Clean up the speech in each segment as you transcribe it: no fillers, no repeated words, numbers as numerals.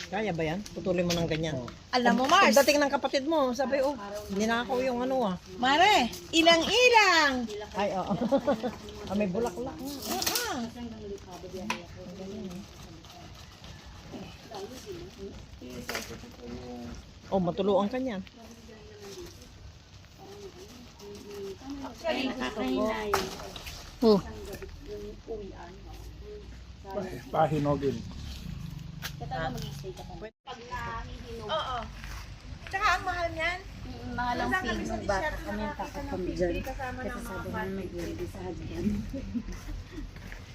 Kaya ba yan? Putulin mo ng ganyan. Alam mo, Mars. Pagdating ng kapatid mo, sabi, oh, ninakaw yung ano ah. Mare, ilang-ilang. Ay, oo. Ah, may bulaklak nga. Oh, matuluan ka niyan. Oh. Pahinogin. Oo. Tsaka ang mahal niyan. Mahal ang Minsan fee kami sa ng bata disyerto kami nakakita takot ng kami 50 dyan. kasama Kasi ng mga sabi bata. namin may baby sa hagdan.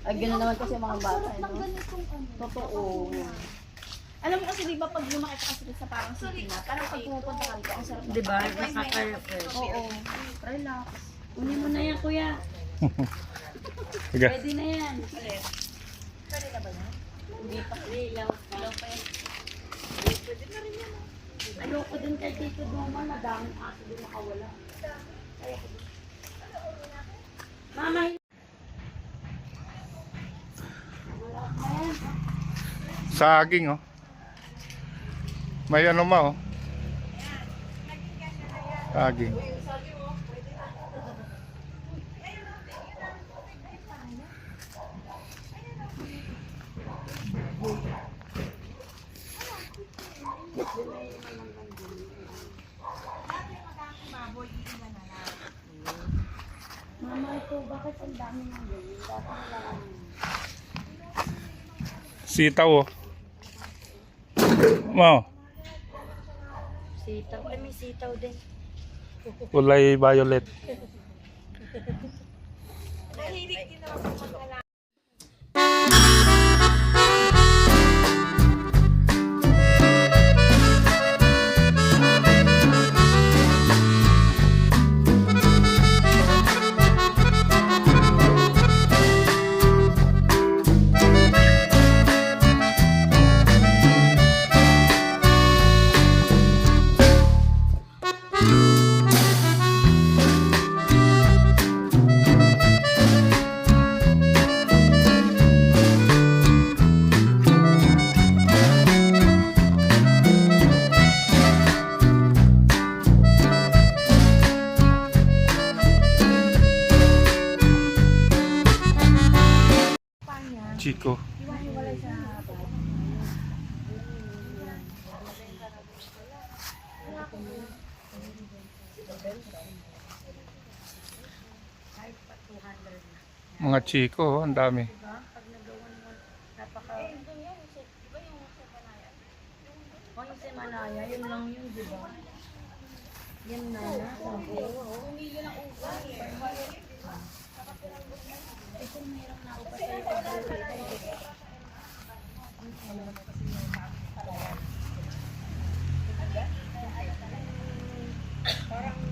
Ay, gano'n naman kasi mga bata, no? Totoo. Alam mo kasi, di ba, pag lumaki ka kasi sa parang city na, parang pag pumupunta ka dito, ang sarap. Di ba? Nakaka-refresh. Oo. Relax. Kunin mo na yan, kuya. Sige. Pwede na yan. Pwede na ba na? Hindi pa. Ilaw pa yan. Pwede na rin yan. Ayoko din kay Tito Doma, madaming aso din nakawala. Mama, Saging, oh. May ano ma, oh. Saging. mama ito, bakit ang dami ng ganyan? Dapat lang. Sitaw, oh. Ma, Sitaw. Ay, may sitaw din. kulay violet. Nahilig din ako sa mga Chico. Mga Chico, oh, ang dami. O, yung Semanaya, yun lang yun, di ba? Yan na. parang